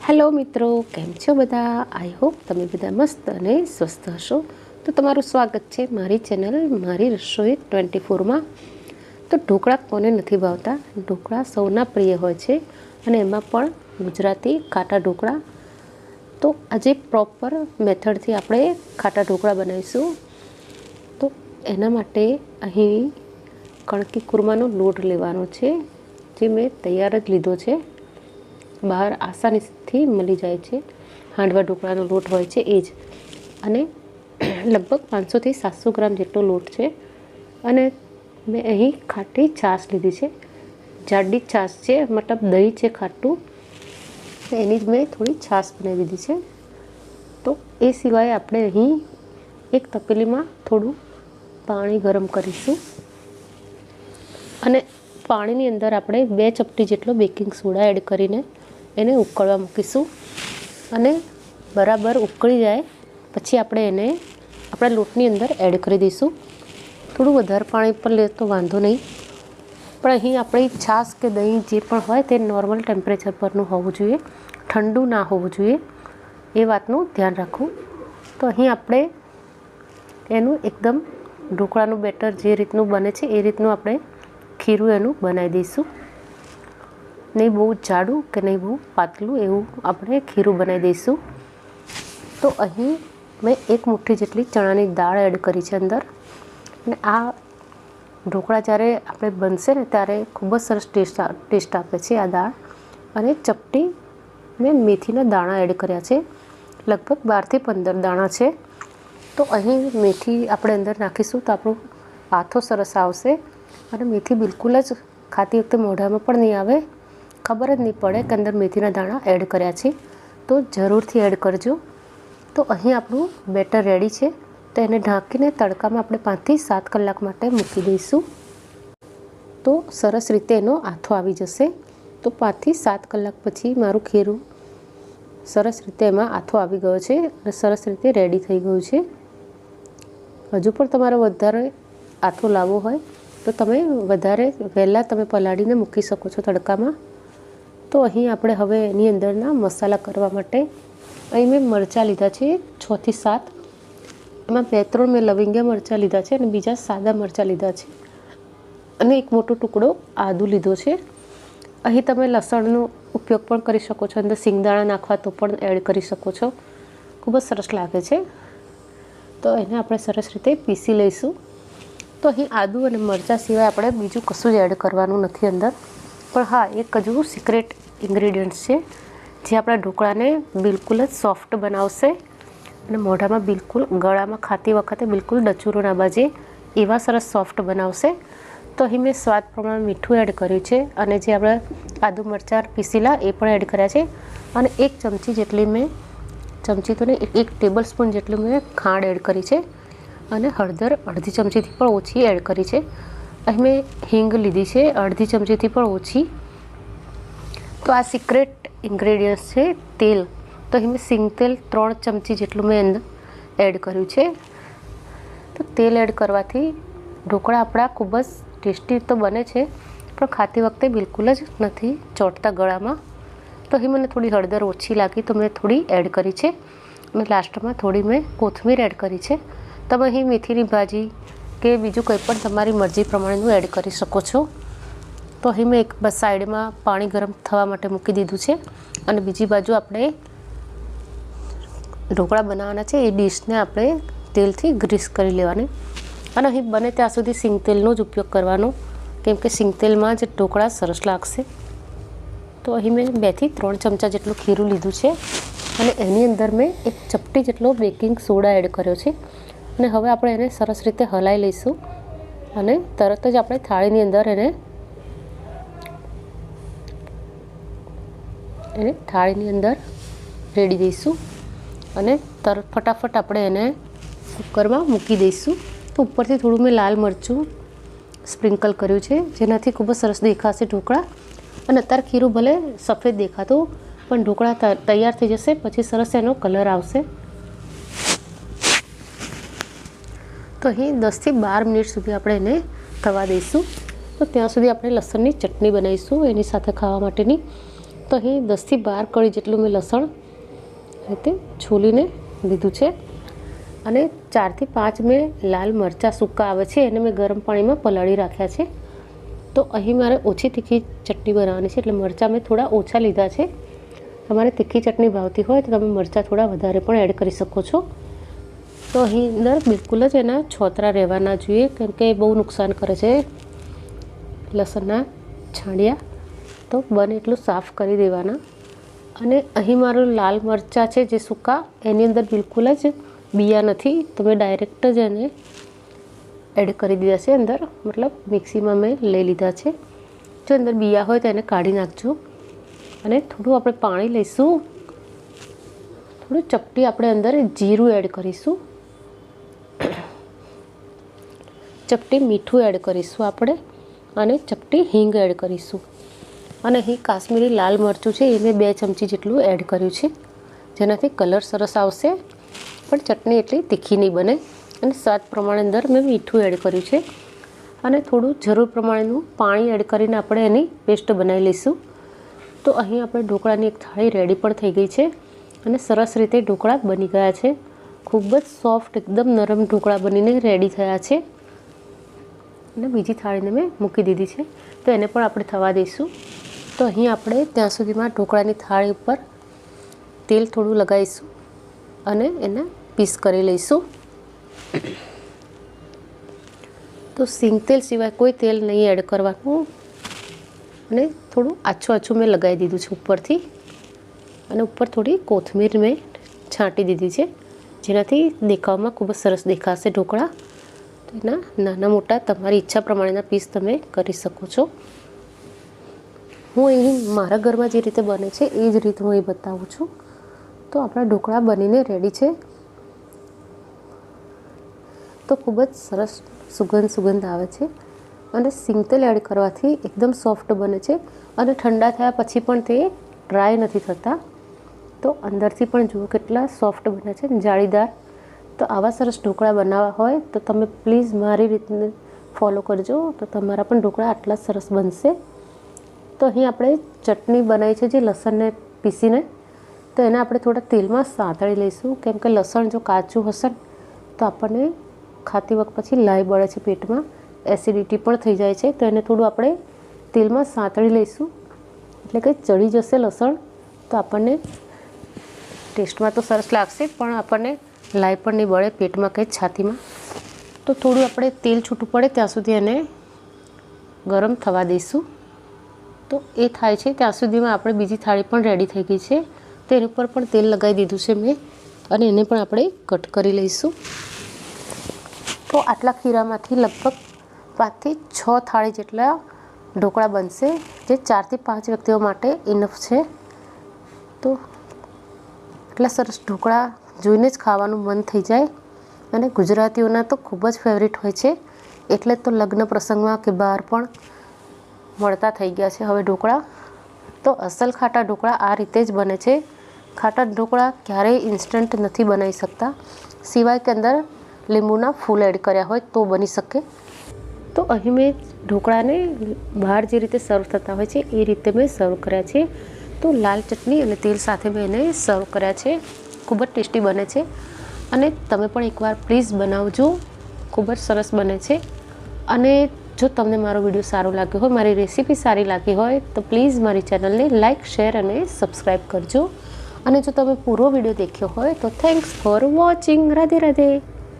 Hello મિત્રો, કેમ છો બધા? આઈ હોપ તમે બધા મસ્ત અને સ્વસ્થ હશો. તો તમારું સ્વાગત છે મારી ચેનલ મારી રસોઈ 24માં. તો ઢોકળા કોને નથી ભાવતા? ઢોકળા સૌના પ્રિય હોય છે અને એમાં પણ ગુજરાતી ખાટા ઢોકળા. તો આજે પ્રોપર મેથડથી આપણે ખાટા ઢોકળા બનાવીશું. તો એના માટે અહીં કણકી કુરમાનો લોટ લેવાનો છે, જે મેં તૈયાર જ લીધો છે. બહાર આસાનીથી મળી જાય છે. હાંડવા ઢોકળાનો લોટ હોય છે એ જ. અને લગભગ 500થી 700 ગ્રામ જેટલો લોટ છે. અને મેં અહીં ખાટી છાશ લીધી છે, જાડી છાશ છે, મતલબ દહીં છે ખાટું, એની જ મેં થોડી છાશ બનાવી દીધી છે. તો એ સિવાય આપણે અહીં એક તપેલીમાં થોડું પાણી ગરમ કરીશું અને પાણીની અંદર આપણે 2 ચપટી જેટલો બેકિંગ સોડા એડ કરીને એને ઉકળવા મૂકીશું. અને બરાબર ઉકળી જાય પછી આપણે એને આપણા લોટની અંદર એડ કરી દઈશું. થોડું વધારે પાણી પર લે તો વાંધો નહીં, પણ અહીં આપણી છાશ કે દહીં જે પણ હોય તે નોર્મલ ટેમ્પરેચર પરનું હોવું જોઈએ, ઠંડુ ના હોવું જોઈએ, એ વાતનું ધ્યાન રાખવું. તો અહીં આપણે એનું એકદમ ઢોકળાનું બેટર જે રીતનું બને છે એ રીતનું આપણે ખીરું એનું બનાવી દઈશું. નહીં બહુ જાડું કે નહીં બહુ પાતળું, એવું આપણે ખીરું બનાવી દઈશું. તો અહીં મેં 1 મુઠ્ઠી જેટલી ચણાની દાળ એડ કરી છે અંદર. અને આ ઢોકળા જ્યારે આપણે બનશે ને ત્યારે ખૂબ જ સરસ ટેસ્ટ આપે છે આ દાળ. અને ચપટી મેં મેથીના દાણા એડ કર્યા છે, લગભગ 12થી 15 દાણા છે. તો અહીં મેથી આપણે અંદર નાખીશું તો આપણું આથો સરસ આવશે. અને મેથી બિલકુલ જ ખાતી વખતે મોઢામાં પણ નહીં આવે, ખબર જ નહીં પડે કે અંદર મેથીના દાણા એડ કર્યા છે. તો જરૂરથી એડ કરજો. તો અહીં આપણું બેટર રેડી છે. તો એને ઢાંકીને તડકામાં આપણે 5થી 7 કલાક માટે મૂકી દઈશું. તો સરસ રીતે એનો આથો આવી જશે. તો 5થી 7 કલાક પછી મારું ખીરું સરસ રીતે એમાં આથો આવી ગયો છે અને સરસ રીતે રેડી થઈ ગયું છે. હજુ પણ તમારે વધારે આથો લાવવો હોય તો તમે વધારે વહેલા તમે પલાળીને મૂકી શકો છો તડકામાં. તો અહીં આપણે હવે એની અંદરના મસાલા કરવા માટે અહીં મેં મરચાં લીધા છે 6થી 7. એમાં 2-3 મેં લવિંગિયા મરચાં લીધા છે અને બીજા સાદા મરચાં લીધા છે. અને એક મોટો ટુકડો આદું લીધો છે. અહીં તમે લસણનો ઉપયોગ પણ કરી શકો છો, અંદર સિંગદાણા નાખવા તો પણ એડ કરી શકો છો, ખૂબ જ સરસ લાગે છે. તો એને આપણે સરસ રીતે પીસી લઈશું. તો અહીં આદું અને મરચાં સિવાય આપણે બીજું કશું જ એડ કરવાનું નથી અંદર. પણ હા, એક હજુ સિક્રેટ ઇન્ગ્રીડિયન્ટ્સ છે જે આપણા ઢોકળાને બિલકુલ જ સોફ્ટ બનાવશે અને મોઢામાં બિલકુલ ગળામાં ખાતી વખતે બિલકુલ ડચુરો ના બાજે એવા સરસ સોફ્ટ બનાવશે. તો અહીં મેં સ્વાદ પ્રમાણે મીઠું એડ કર્યું છે અને જે આપણે આદુ મરચાં પીસેલા એ પણ એડ કર્યા છે. અને 1 ચમચી જેટલી મેં, ચમચી તો નહીં, 1 ટેબલ સ્પૂન જેટલી મેં ખાંડ એડ કરી છે. અને હળદર અડધી ચમચીથી પણ ઓછી એડ કરી છે. અહીં મેં હિંગ લીધી છે અડધી ચમચીથી પણ ઓછી. તો આ સિક્રેટ ઇન્ગ્રેડિયન્ટ્સ છે. તેલ, તો અહીં મેં સિંગ તેલ 3 ચમચી જેટલું મેં અંદર એડ કર્યું છે. તો તેલ એડ કરવાથી ઢોકળા આપણા ખૂબ જ ટેસ્ટી તો બને છે, પણ ખાતી વખતે બિલકુલ જ નથી ચોંટતા ગળામાં. તો અહીં મને થોડી હળદર ઓછી લાગી તો મેં થોડી એડ કરી છે. અને લાસ્ટમાં થોડી મેં કોથમીર એડ કરી છે. તમે અહીં મેથીની ભાજી કે બીજું કંઈ પણ તમારી મરજી પ્રમાણેનું એડ કરી શકો છો. તો અહીં મેં એક સાઈડમાં પાણી ગરમ થવા માટે મૂકી દીધું છે અને બીજી બાજુ આપણે ઢોકળા બનાવવાના છે એ ડીશને આપણે તેલથી ગ્રીસ કરી લેવાની. અને અહીં બને ત્યાં સુધી સિંગ તેલનો જ ઉપયોગ કરવાનો, કેમ કે સિંગ તેલમાં જ ઢોકળા સરસ લાગશે. તો અહીં મેં 2થી 3 ચમચા જેટલું ખીરું લીધું છે અને એની અંદર મેં 1 ચપટી જેટલો બેકિંગ સોડા એડ કર્યો છે. અને હવે આપણે એને સરસ રીતે હલાવી લઈશું અને તરત જ આપણે થાળીની અંદર એને થાળીની અંદર રેડી દઈશું અને ફટાફટ આપણે એને કુકરમાં મૂકી દઈશું. તો ઉપરથી થોડું મેં લાલ મરચું સ્પ્રિંકલ કર્યું છે, જેનાથી ખૂબ જ સરસ દેખાશે ઢોકળા. અને અત્યારે ખીરું ભલે સફેદ દેખાતું, પણ ઢોકળા તૈયાર થઈ જશે પછી સરસ એનો કલર આવશે. તો અહીં 10થી 12 મિનિટ સુધી આપણે એને થવા દઈશું. તો ત્યાં સુધી આપણે લસણની ચટણી બનાવીશું એની સાથે ખાવા માટેની. તો અહીં 10 થી 12 કળી જેટલું મેં લસણ રીતે છોલીને લીધું છે અને 4 થી 5 મેં લાલ મરચાં સૂકા આવે છે એને મેં ગરમ પાણીમાં પલાળી રાખ્યા છે। તો અહીં મારે ઓછી તીખી ચટણી બનાવવાની છે એટલે મરચાં મેં થોડા ઓછા લીધા છે। તમારે તીખી ચટણી ભાવતી હોય તો તમે મરચાં થોડા વધારે પણ એડ કરી શકો છો। તો અહીં અંદર બિલકુલ જ એના છોતરા રહેવા ના જોઈએ કેમ કે બહુ નુકસાન કરે છે લસણના છાંડિયા। તો બને એટલું સાફ કરી દેવાના। અને અહીં મારું લાલ મરચાં છે જે સૂકા એની અંદર બિલકુલ જ બિયા નથી, તમે ડાયરેક્ટ જ એને એડ કરી દીધા છે અંદર, મતલબ મિક્સીમાં મેં લઈ લીધા છે। જો અંદર બિયા હોય તો એને કાઢી નાખજો। અને થોડું આપણે પાણી લઈશું, થોડું ચપટી આપણે અંદર જીરું એડ કરીશું, ચપટી મીઠું એડ કરીશું આપણે અને ચપટી હિંગ એડ કરીશું। અને અહીં કાશ્મીરી લાલ મરચું છે એ મેં 2 ચમચી જેટલું એડ કર્યું છે જેનાથી કલર સરસ આવશે પણ ચટણી એટલી તીખી નહીં બને। અને સ્વાદ પ્રમાણે અંદર મેં મીઠું એડ કર્યું છે અને થોડું જરૂર પ્રમાણેનું પાણી એડ કરીને આપણે એની પેસ્ટ બનાવી લઈશું। તો અહીં આપણે ઢોકળાની એક થાળી રેડી પણ થઈ ગઈ છે અને સરસ રીતે ઢોકળા બની ગયા છે। ખૂબ જ સોફ્ટ એકદમ નરમ ઢોકળા બનીને રેડી થયા છે અને બીજી થાળીને મેં મૂકી દીધી છે તો એને પણ આપણે થવા દઈશું। તો અહીં આપણે ત્યાં સુધીમાં ઢોકળાની થાળી ઉપર તેલ થોડું લગાવીશું અને એને પીસ કરી લઈશું। તો સિંગ તેલ સિવાય કોઈ તેલ નહીં એડ કરવાનું અને થોડું આછું મેં લગાવી દીધું છે ઉપરથી અને ઉપર થોડી કોથમીર મેં છાંટી દીધી છે જેનાથી દેખાવમાં ખૂબ જ સરસ દેખાશે ઢોકળા। તો એના નાના મોટા તમારી ઈચ્છા પ્રમાણેના પીસ તમે કરી શકો છો। હું અહીં મારા ઘરમાં જે રીતે બને છે એ જ રીતે હું અહીં બતાવું છું। તો આપણા ઢોકળા બનીને રેડી છે। તો ખૂબ જ સરસ સુગંધ આવે છે અને સિંગ તેલ એડ કરવાથી એકદમ સોફ્ટ બને છે અને ઠંડા થયા પછી પણ તે ડ્રાય નથી થતા। તો અંદરથી પણ જુઓ કેટલા સોફ્ટ બને છે, જાળીદાર। તો આવા સરસ ઢોકળા બનાવવા હોય તો તમે પ્લીઝ મારી રીતને ફોલો કરજો તો તમારા પણ ઢોકળા આટલા સરસ બનશે। તો અહીં આપણે ચટણી બનાવી છે જે લસણને પીસીને, તો એને આપણે થોડા તેલમાં સાંતળી લઈશું કેમ કે લસણ જો કાચું હશે તો આપણને ખાતી વખત પછી લાઈ બળે છે પેટમાં, એસિડિટી પણ થઈ જાય છે। તો એને થોડું આપણે તેલમાં સાંતળી લઈશું એટલે કે ચડી જશે લસણ તો આપણને ટેસ્ટમાં તો સરસ લાગશે પણ આપણને લાઈ પણ નહીં બળે પેટમાં કંઈ છાતીમાં। તો થોડું આપણે તેલ છૂટું પડે ત્યાં સુધી એને ગરમ થવા દઈશું। તો એ થાય છે ત્યાં સુધીમાં આપણે બીજી થાળી પણ રેડી થઈ ગઈ છે। તો એની ઉપર પણ તેલ લગાવી દીધું છે મેં અને એને પણ આપણે કટ કરી લઈશું। તો આટલા ખીરામાંથી લગભગ 5 થી 6 થાળી જેટલા ઢોકળા બનશે જે 4 થી 5 વ્યક્તિઓ માટે ઇનફ છે। તો એટલા સરસ ઢોકળા જોઈને જ ખાવાનું મન થઈ જાય અને ગુજરાતીઓના તો ખૂબ જ ફેવરિટ હોય છે એટલે તો લગ્ન પ્રસંગમાં કે બહાર પણ મળતા થઈ ગયા છે હવે ઢોકળા। તો અસલ ખાટા ઢોકળા આ રીતે જ બને છે। ખાટા ઢોકળા ક્યારેય ઇન્સ્ટન્ટ નથી બનાવી શકતા સિવાય કે અંદર લીંબુના ફૂલ એડ કર્યા હોય તો બની શકે। તો અહીં મેં ઢોકળાને બહાર જે રીતે સર્વ થતા હોય છે એ રીતે મેં સર્વ કર્યા છે। તો લાલ ચટણી અને તેલ સાથે મેં એને સર્વ કર્યા છે। ખૂબ જ ટેસ્ટી બને છે અને તમે પણ એકવાર પ્લીઝ બનાવજો, ખૂબ જ સરસ બને છે। અને જો તમને મારો વિડીયો સારો લાગ્યો હોય, મારી રેસીપી સારી લાગી હોય તો પ્લીઝ મારી ચેનલને લાઇક, શેર અને સબસ્ક્રાઈબ કરજો। અને જો તમે પૂરો વિડીયો દેખ્યો હોય તો thanks for watching. Radhe Radhe.